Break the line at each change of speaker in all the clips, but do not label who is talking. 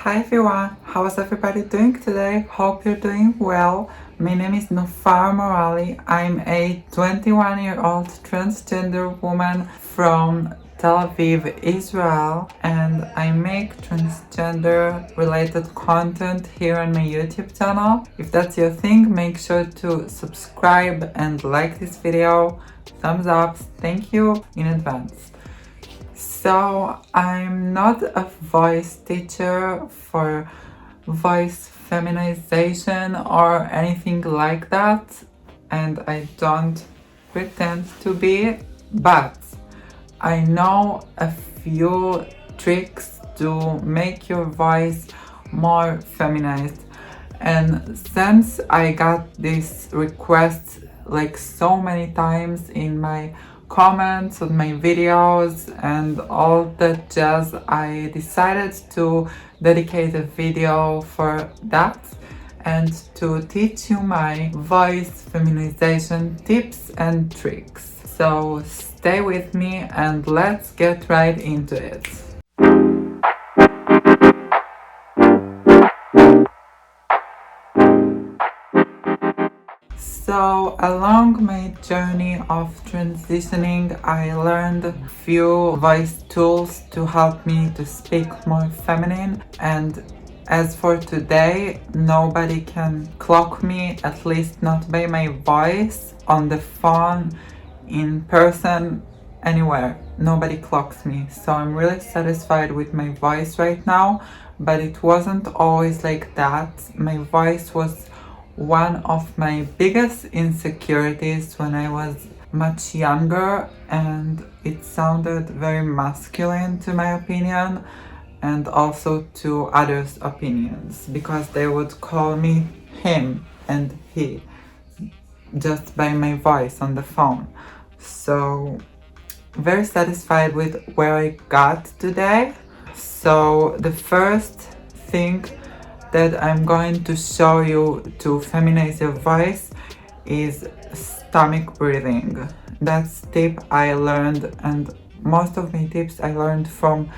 Hi everyone, how is everybody doing today? Hope you're doing well. My name is Nufar Morali. I'm a 21-year-old transgender woman from Tel Aviv, Israel, and I make transgender related content here on my YouTube channel. If that's your thing, make sure to subscribe and like this video. Thumbs up, thank you in advance. So I'm not a voice teacher for voice feminization or anything like that, and I don't pretend to be, but I know a few tricks to make your voice more feminized. And since I got this request like so many times in my comments on my videos and all that jazz, I decided to dedicate a video for that and to teach you my voice feminization tips and tricks. So stay with me and let's get right into it. So along my journey of transitioning, I learned a few voice tools to help me to speak more feminine, and as for today, nobody can clock me, at least not by my voice, on the phone, in person, anywhere. Nobody clocks me. So I'm really satisfied with my voice right now, but it wasn't always like that. My voice was one of my biggest insecurities when I was much younger, and it sounded very masculine to my opinion and also to others' opinions, because they would call me him and he just by my voice on the phone. So very satisfied with where I got today. So the first thing that I'm going to show you to feminize your voice is stomach breathing. That's tip I learned, and most of my tips I learned from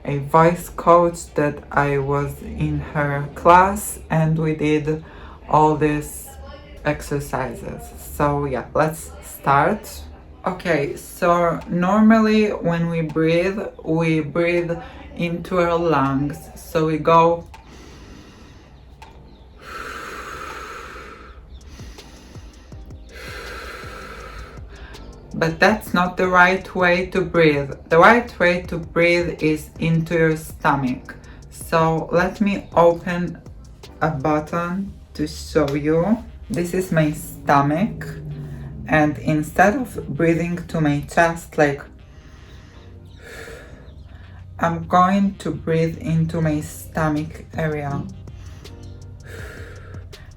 a voice coach that I was in her class, and we did all these exercises. So yeah, let's start. Okay, so normally when we breathe into our lungs. So we go but that's not the right way to breathe. The right way to breathe is into your stomach. So let me open a button to show you. This is my stomach, and instead of breathing to my chest like, I'm going to breathe into my stomach area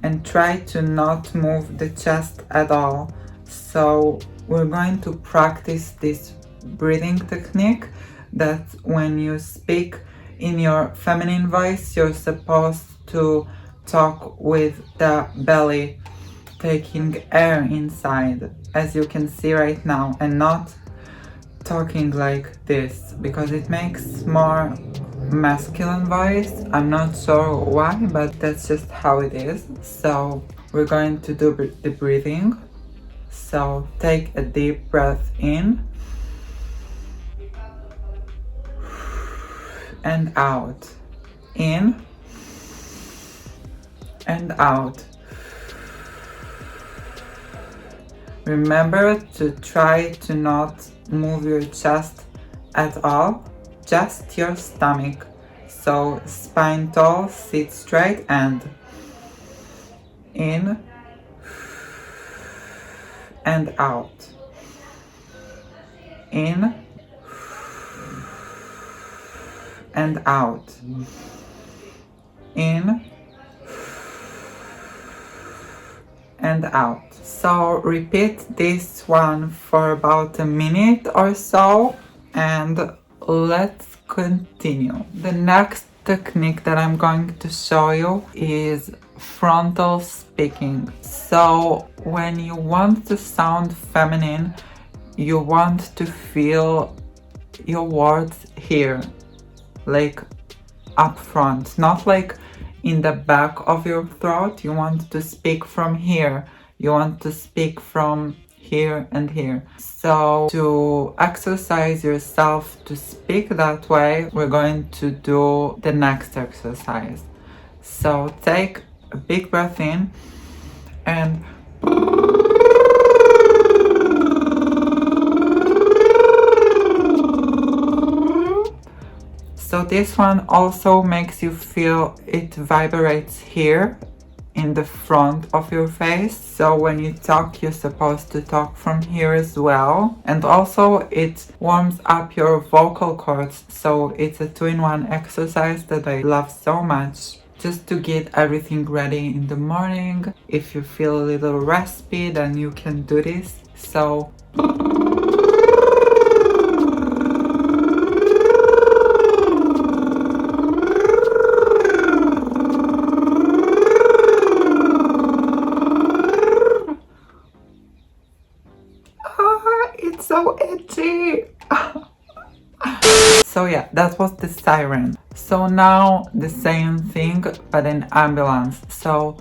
and try to not move the chest at all. So we're going to practice this breathing technique that when you speak in your feminine voice, you're supposed to talk with the belly, taking air inside, as you can see right now, and not talking like this, because it makes more masculine voice. I'm not sure why, but that's just how it is. So we're going to do the breathing. So take a deep breath in and out, in and out. Remember to try to not move your chest at all, just your stomach. So spine tall, sit straight, and in and out, in and out, in and out. So repeat this one for about a minute or so, and let's continue. The next technique that I'm going to show you is frontal speaking. So when you want to sound feminine, you want to feel your words here, like up front, not like in the back of your throat. You want to speak from here. You want to speak from here and here. So to exercise yourself to speak that way, we're going to do the next exercise. So take a big breath in and so this one also makes you feel it vibrates here in the front of your face. So when you talk, you're supposed to talk from here as well. And also it warms up your vocal cords. So it's a 2-in-1 exercise that I love so much. Just to get everything ready in the morning. If you feel a little raspy, then you can do this. So it's so itchy. So yeah, that was the siren. So now the same thing, but in ambulance. So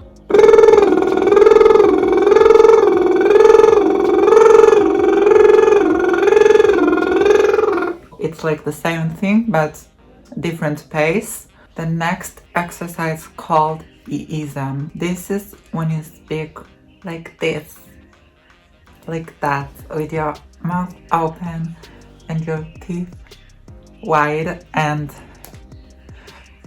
it's like the same thing, but different pace. The next exercise called iism. This is when you speak like this, like that, with your mouth open and your teeth wide, and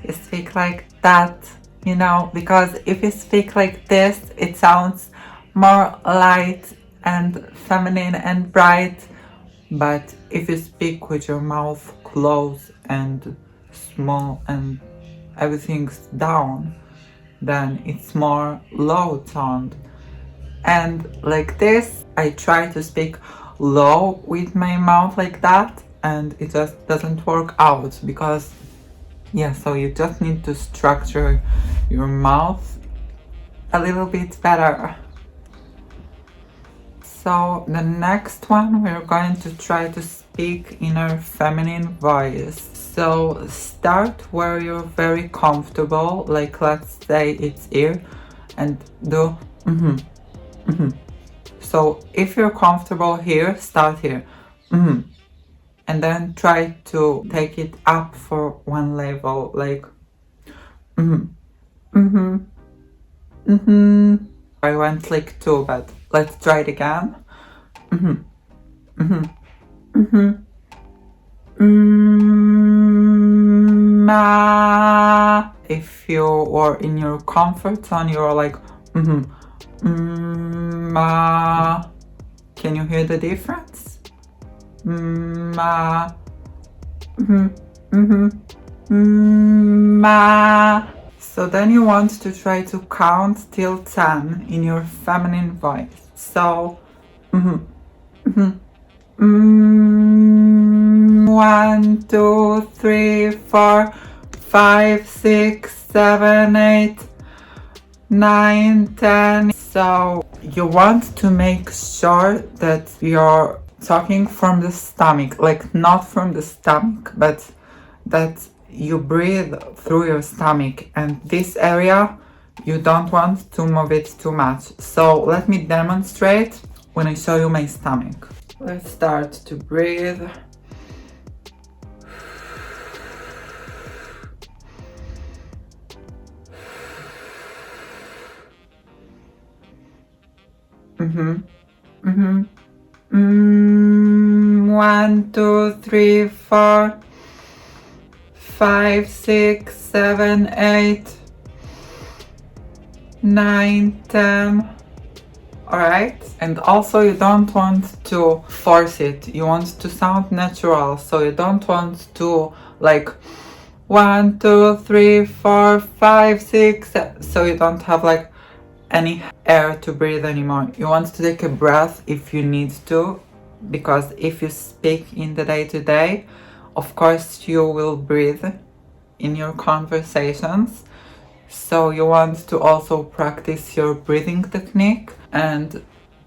you speak like that, you know, because if you speak like this, it sounds more light and feminine and bright. But if you speak with your mouth closed and small and everything's down, then it's more low toned. And like this, I try to speak low with my mouth like that, and it just doesn't work out because, yeah, so you just need to structure your mouth a little bit better. So the next one, we're going to try to speak in our feminine voice. So start where you're very comfortable, like let's say it's here, and do mm-hmm, mm-hmm. So if you're comfortable here, start here, mm-hmm. And then try to take it up for one level, like mm-hmm, mm-hmm, mm-hmm. I went like 2, but let's try it again. Mm-hmm, mm-hmm, mm-hmm. Ma. If you are in your comfort zone, you're like mm-hmm, ma. Can you hear the difference? Ma. Mm-hmm, mm-hmm, ma. So then you want to try to count till 10 in your feminine voice. So, mm-hmm, mm-hmm, 1, 2, 3, 4, 5, 6, 7, 8, 9, 10. So you want to make sure that you're talking from the stomach, like not from the stomach, but that you breathe through your stomach, and this area you don't want to move it too much. So let me demonstrate when I show you my stomach. Let's start to breathe. Mm-hmm. Mm-hmm. 1, 2, 3, 4, 5, 6, 7, 8, 9, 10. Alright? And also you don't want to force it. You want to sound natural. So you don't want to like 1, 2, 3, 4, 5, 6. So you don't have like any air to breathe anymore. You want to take a breath if you need to, because if you speak in the day-to-day, of course you will breathe in your conversations. So you want to also practice your breathing technique, and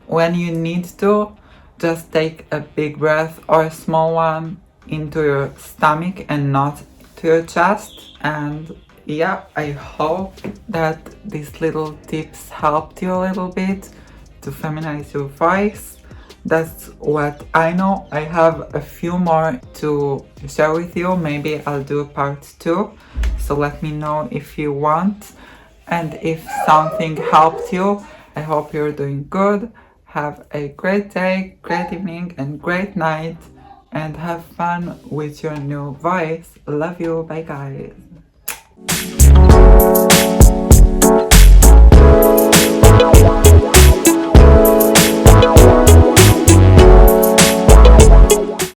when you need to, just take a big breath or a small one into your stomach and not to to your chest. And yeah, I hope that these little tips helped you a little bit to feminize your voice. That's what I know. I have a few more to share with you. Maybe I'll do a part 2. So let me know if you want. And if something helped you, I hope you're doing good. Have a great day, great evening, and great night. And have fun with your new voice. Love you. Bye, guys.